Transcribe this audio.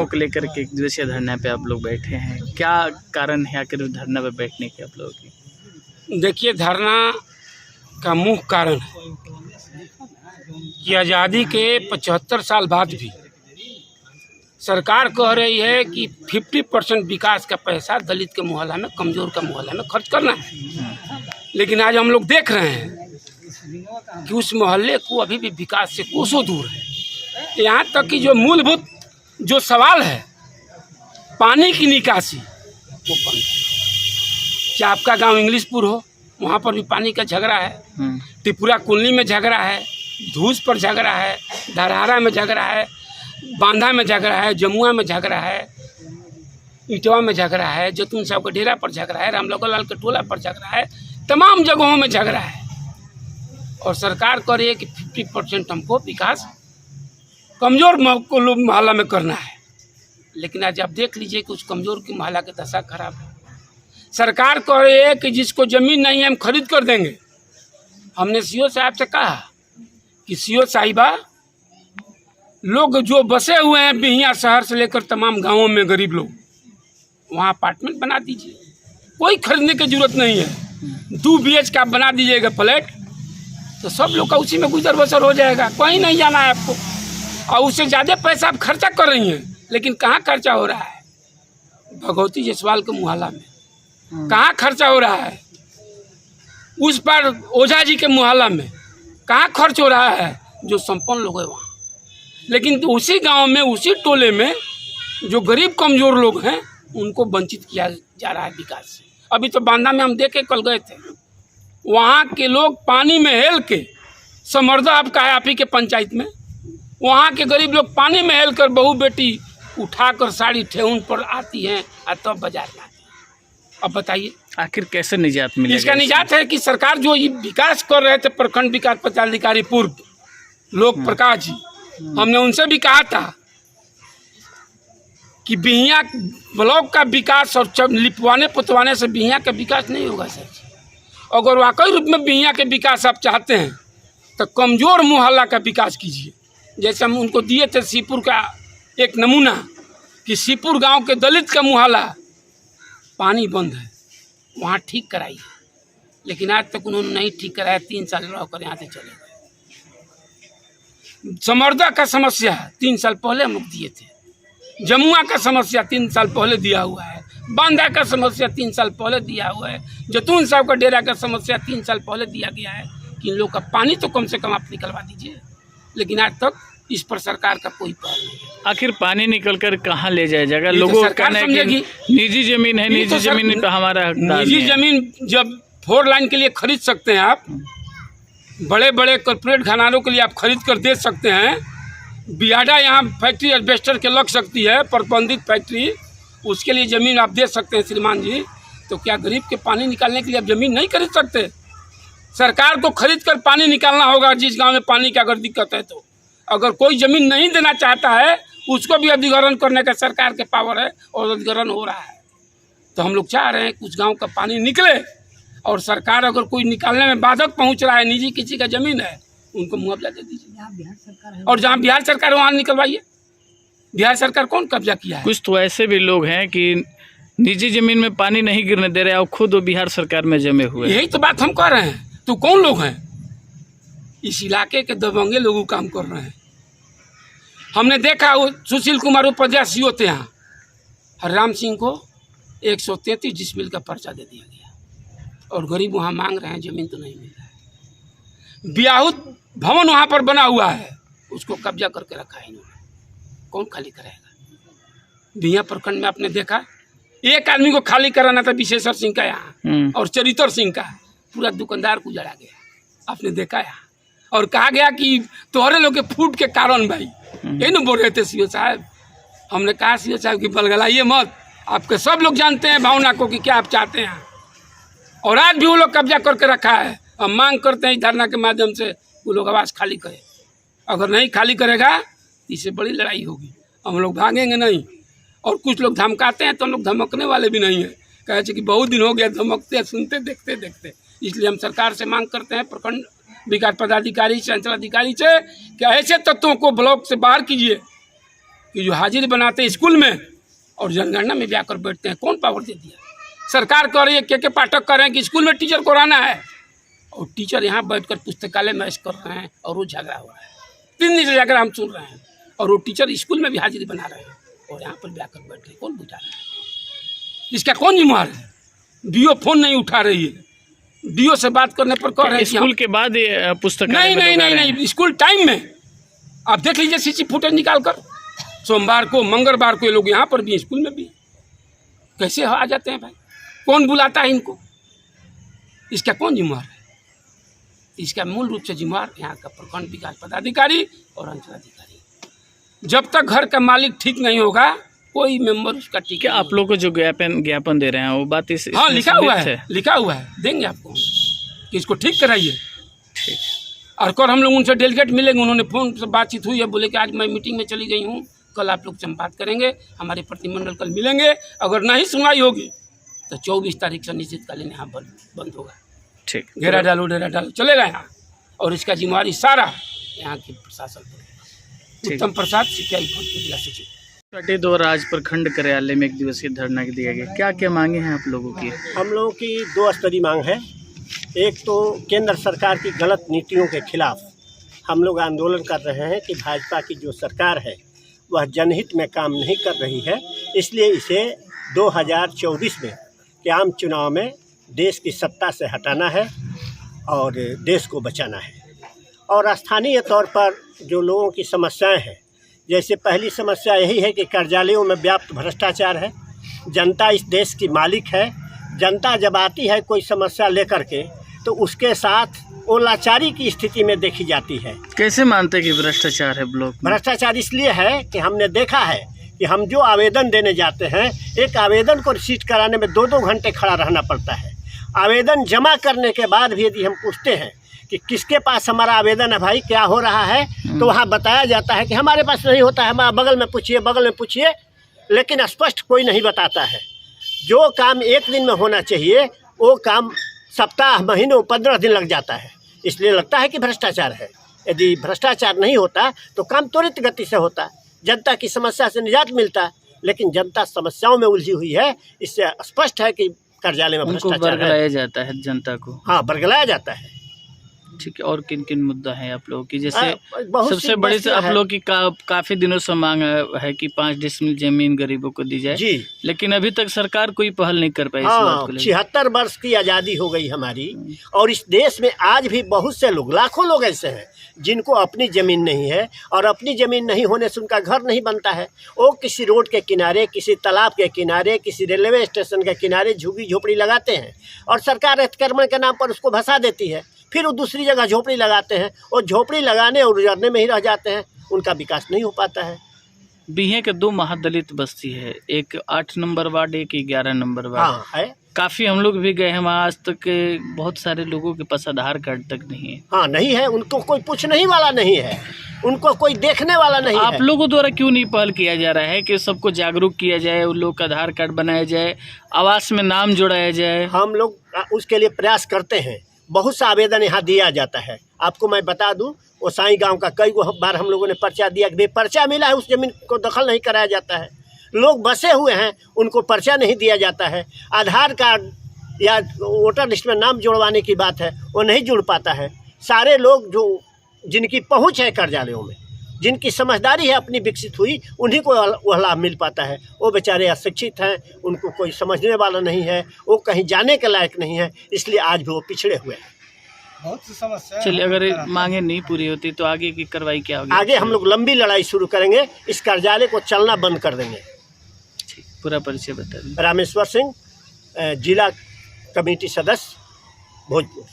को लेकर के एक दिवसीय धरना पे आप लोग बैठे हैं, क्या कारण है आखिर धरना पे बैठने के आप लोगों की? देखिए, धरना का मुख्य कारण है कि आज़ादी के 75 साल बाद भी सरकार कह रही है कि 50% विकास का पैसा दलित के मोहल्ला में, कमजोर का मोहल्ला में खर्च करना है। लेकिन आज हम लोग देख रहे हैं कि उस मोहल्ले को अभी भी विकास से कोसों दूर है। यहाँ तक कि जो मूलभूत जो सवाल है पानी की निकासी, वो बंद है। क्या आपका गांव इंग्लिशपुर हो, वहाँ पर भी पानी का झगड़ा है। त्रिपुरा कुंडली में झगड़ा है, धूस पर झगड़ा है, धरहरा में झगड़ा है, बांधा में झगड़ा है, जमुआ में झगड़ा है, इटवा में झगड़ा है, जतून साहब के डेरा पर झगड़ा है, रामलखन लाल के टोला पर झगड़ा है, तमाम जगहों में झगड़ा है। और सरकार कह रही है कि 50% हमको विकास कमज़ोर मोहल्ला में करना है। लेकिन आज आप देख लीजिए कि उस कमज़ोर की मोहल्ला की दशा खराब है। सरकार कह रही है कि जिसको ज़मीन नहीं है हम खरीद कर देंगे। हमने सीओ साहब से कहा कि सीओ साहिबा, लोग जो बसे हुए हैं बिहिया शहर से लेकर तमाम गांवों में, गरीब लोग, वहाँ अपार्टमेंट बना दीजिए, कोई खरीदने की जरूरत नहीं है। 2 BH का बना दीजिएगा फ्लैट, तो सब लोग का उसी में गुजर बसर हो जाएगा, कहीं नहीं जाना है आपको। और उससे ज़्यादा पैसा आप खर्चा कर रही हैं, लेकिन कहाँ खर्चा हो रहा है? भगवती जयसवाल के मोहल्ला में कहाँ खर्चा हो रहा है? उस पर ओझा जी के मोहल्ला में कहाँ खर्च हो रहा है? जो संपन्न लोग हैं वहाँ। लेकिन तो उसी गांव में, उसी टोले में जो गरीब कमज़ोर लोग हैं उनको वंचित किया जा रहा है विकास से। अभी तो बांधा में हम देखे, कल गए थे, वहाँ के लोग पानी में हेल के, समर्दा आपका है आप ही के पंचायत में, वहाँ के गरीब लोग पानी में हेल कर बहू बेटी उठाकर साड़ी ठेहुन पर आती हैं और तब बाजार में आती हैं। अब बताइए आखिर कैसे निजात मिलेगा? इसका निजात है कि सरकार जो ये विकास कर रहे थे, प्रखंड विकास पदाधिकारी पूर्व लोक प्रकाश जी, हमने उनसे भी कहा था कि बिहिया ब्लॉक का विकास और लिपवाने पुतवाने से बिहिया का विकास नहीं होगा सर। अगर वाकई रूप में बिहिया के विकास आप चाहते हैं तो कमज़ोर मोहल्ला का विकास कीजिए। जैसे हम उनको दिए थे सीपुर का एक नमूना कि सीपुर गांव के दलित का मोहल्ला पानी बंद है, वहाँ ठीक कराइए। लेकिन आज तक उन्होंने नहीं ठीक कराया, 3 साल रहकर यहाँ से चले गए। समर्दा का समस्या 3 साल पहले हम लोग दिए थे, जमुआ का समस्या 3 साल पहले दिया हुआ है, बांधा का समस्या 3 साल पहले दिया हुआ है, जतून साहब का डेरा का समस्या 3 साल पहले दिया गया है कि इन लोग का पानी तो कम से कम आप निकलवा दीजिए। लेकिन आज तक इस पर सरकार का कोई पहल नहीं है। आखिर पानी निकल कर कहाँ ले जाया जाएगा? लोगों का कहना है कि निजी जमीन है, निजी जमीन पर हमारा निजी जमीन जब 4 लाइन के लिए खरीद सकते हैं आप, बड़े बड़े कॉर्पोरेट घरानों के लिए आप खरीद कर दे सकते हैं। बियाडा यहाँ फैक्ट्री एस्बेस्टर के लग सकती है, प्रतिबंधित फैक्ट्री, उसके लिए ज़मीन आप दे सकते हैं श्रीमान जी। तो क्या गरीब के पानी निकालने के लिए आप ज़मीन नहीं खरीद सकते? सरकार को खरीद कर पानी निकालना होगा जिस गांव में पानी की अगर दिक्कत है तो। अगर कोई ज़मीन नहीं देना चाहता है उसको भी अधिग्रहण करने का सरकार के पावर है और अधिग्रहण हो रहा है। तो हम लोग चाह रहे हैं कुछ गाँव का पानी निकले, और सरकार अगर कोई निकालने में बाधक पहुंच रहा है, निजी किसी का ज़मीन है, उनको मुआवजा दे दीजिए। और जहाँ बिहार सरकार वहाँ निकलवाइए। बिहार सरकार कौन कब्जा किया है? कुछ तो ऐसे भी लोग हैं कि निजी ज़मीन में पानी नहीं गिरने दे रहे और खुद वो बिहार सरकार में जमे हुए। यही तो बात हम कह रहे हैं। तो कौन लोग हैं? इस इलाके के दबंगे लोग काम कर रहे हैं। हमने देखा वो सुशील कुमार उपाध्याय सीओ थे यहाँ, हरराम सिंह को 133 डिसमिल का पर्चा दे दिया गया, और गरीब वहाँ मांग रहे हैं, ज़मीन तो नहीं मिल रहा है। ब्याहुत भवन वहाँ पर बना हुआ है, उसको कब्जा करके रखा है इन्होंने। कौन खाली कराएगा? बिहिया प्रखंड में आपने देखा एक आदमी को खाली कराना था, विशेश्वर सिंह का यहाँ और चरित्र सिंह का, पूरा दुकानदार को जड़ा गया। आपने देखा यहाँ। और कहा गया कि तोहरे लोग के फूट के कारण भाई ये न बोल रहे थे सीओ साहब। हमने कहा सीओ साहब कि बलगलाइए मत, आपके सब लोग जानते हैं भावना को कि क्या आप चाहते हैं, और आज भी वो लोग कब्जा करके रखा है। हम मांग करते हैं धरना के माध्यम से वो लोग आवाज़ खाली करे। अगर नहीं खाली करेगा तो इससे बड़ी लड़ाई होगी, हम लोग भागेंगे नहीं। और कुछ लोग धमकाते हैं तो हम लोग धमकने वाले भी नहीं हैं, कहे कि बहुत दिन हो गया धमकते सुनते देखते देखते। इसलिए हम सरकार से मांग करते हैं, प्रखंड विकास पदाधिकारी से, अंचलाधिकारी से, कि ऐसे तत्वों को ब्लॉक से बाहर कीजिए कि जो हाजिरी बनाते हैं स्कूल में और जनगणना में जाकर बैठते हैं। कौन पावर दे दिया? सरकार कह रही है, के पाठक कह रहे हैं कि स्कूल में टीचर को रहना है, और टीचर यहाँ बैठकर पुस्तकालय में कर रहे हैं और वो झगड़ा हो रहा है। 3 दिन से झगड़ा हम सुन रहे हैं, और वो टीचर स्कूल में भी हाजिरी बना रहे हैं और यहाँ पर जाकर बैठ रहे। कौन बुझा रहा है? इसका कौन जिम्मेदार है? डीओ फोन नहीं उठा रही है, डीओ से बात करने पर कह रहे हैं स्कूल के बाद पुस्तकालय नहीं, स्कूल टाइम में आप देख लीजिए सीसी फुटेज निकाल कर। सोमवार को मंगलवार को ये लोग यहाँ पर भी स्कूल में भी कैसे आ जाते हैं भाई? कौन बुलाता है इनको? इसका कौन जिम्मेदार है? इसका मूल रूप से जिम्मेदार यहाँ का प्रखंड विकास पदाधिकारी और अंचलाधिकारी। जब तक घर का मालिक ठीक नहीं होगा कोई मेंबर उसका ठीक। क्या आप लोग को जो ज्ञापन दे रहे हैं वो बात इस हाँ लिखा हुआ है, देंगे आपको कि इसको ठीक कराइए। ठीक। और कल हम लोग उनसे डेलीगेट मिलेंगे, उन्होंने फ़ोन से बातचीत हुई है, बोले कि आज मैं मीटिंग में चली गई हूँ, कल आप लोग से हम बात करेंगे, हमारे प्रतिनिधिमंडल कल मिलेंगे। अगर नहीं सुनवाई होगी तो 24 तारीख से अनिश्चितकालीन यहाँ बंद होगा। ठीक। डेरा डालो चलेगा यहाँ, और इसका जिम्मेवारी सारा यहाँ के प्रशासन पर। उत्तम प्रसाद सिंचाई जिला सचिव। छठी दो आज प्रखंड कार्यालय में 1 दिवसीय धरना दिया गया, क्या क्या मांगे हैं आप लोगों की? हम लोगों की 2 स्तरीय मांग है। एक तो केंद्र सरकार की गलत नीतियों के खिलाफ हम लोग आंदोलन कर रहे हैं कि भाजपा की जो सरकार है वह जनहित में काम नहीं कर रही है, इसलिए इसे 2024 में के आम चुनाव में देश की सत्ता से हटाना है और देश को बचाना है। और स्थानीय तौर पर जो लोगों की समस्याएं हैं, जैसे पहली समस्या यही है कि कार्यालयों में व्याप्त भ्रष्टाचार है। जनता इस देश की मालिक है। जनता जब आती है कोई समस्या लेकर के तो उसके साथ वो लाचारी की स्थिति में देखी जाती है। कैसे मानते हैं कि भ्रष्टाचार है ब्लॉक में? भ्रष्टाचार इसलिए है कि हमने देखा है कि हम जो आवेदन देने जाते हैं, एक आवेदन को रिसीट कराने में 2-2 घंटे खड़ा रहना पड़ता है। आवेदन जमा करने के बाद भी यदि हम पूछते हैं कि किसके पास हमारा आवेदन है भाई, क्या हो रहा है, तो वहाँ बताया जाता है कि हमारे पास नहीं होता है, हमारे बगल में पूछिए, लेकिन स्पष्ट कोई नहीं बताता है। जो काम 1 दिन में होना चाहिए वो काम सप्ताह, महीनों, 15 दिन लग जाता है। इसलिए लगता है कि भ्रष्टाचार है। यदि भ्रष्टाचार नहीं होता तो काम त्वरित गति से होता, जनता की समस्या से निजात मिलता, लेकिन जनता समस्याओं में उलझी हुई है। इससे स्पष्ट है कि कार्यालय में भ्रष्टाचार बरगलाया जाता है जनता को। हाँ, बरगलाया जाता है। ठीक है। और किन किन मुद्दा है आप लोगों की? जैसे सबसे बड़ी से आप लोग की काफी दिनों से मांग है कि 5 डिसमिल जमीन गरीबों को दी जाए जी, लेकिन अभी तक सरकार कोई पहल नहीं कर पाई। हाँ, 76 वर्ष की आज़ादी हो गई हमारी, और इस देश में आज भी बहुत से लोग, लाखों लोग ऐसे हैं जिनको अपनी ज़मीन नहीं है, और अपनी ज़मीन नहीं होने से उनका घर नहीं बनता है। वो किसी रोड के किनारे, किसी तालाब के किनारे, किसी रेलवे स्टेशन के किनारे झुग्गी झोपड़ी लगाते हैं, और सरकार अतिक्रमण के नाम पर उसको भसा देती है। फिर वो दूसरी जगह झोपड़ी लगाते हैं, और झोपड़ी लगाने और उजड़ने में ही रह जाते हैं, उनका विकास नहीं हो पाता है। बिहे के 2 महादलित बस्ती है, एक 8 नंबर वार्ड, एक 11 नंबर वार्ड। हाँ है। काफ़ी हम लोग भी गए हैं वहाँ, आज तक बहुत सारे लोगों के पास आधार कार्ड तक नहीं है। हाँ, नहीं है, उनको कोई पूछने ही वाला नहीं है, उनको कोई देखने वाला नहीं है। आप लोगों द्वारा क्यों नहीं पहल किया जा रहा है कि सबको जागरूक किया जाए, उन लोग का आधार कार्ड बनाया जाए, आवास में नाम जोड़ाया जाए? हम लोग उसके लिए प्रयास करते हैं। बहुत सा आवेदन यहाँ दिया जाता है। आपको मैं बता दूं, वो साई गांव का कई बार हम लोगों ने पर्चा दिया, कि पर्चा मिला है, उस जमीन को दखल नहीं कराया जाता है। लोग बसे हुए हैं, उनको पर्चा नहीं दिया जाता है। आधार कार्ड या वोटर लिस्ट में नाम जुड़वाने की बात है, वो नहीं जुड़ पाता है। सारे लोग जो जिनकी पहुँच है कार्यालयों में, जिनकी समझदारी है अपनी विकसित हुई, उन्हीं को वह लाभ मिल पाता है। वो बेचारे अशिक्षित हैं, उनको कोई समझने वाला नहीं है, वो कहीं जाने के लायक नहीं है, इसलिए आज भी वो पिछड़े हुए हैं। बहुत सी समस्या। चलिए, अगर मांगे नहीं पूरी होती तो आगे की कार्रवाई क्या होगी? आगे हम लोग लंबी लड़ाई शुरू करेंगे, इस कार्यालय को चलना बंद कर देंगे। पूरा परिचय बता दें। रामेश्वर सिंह, जिला कमेटी सदस्य, भोजपुर।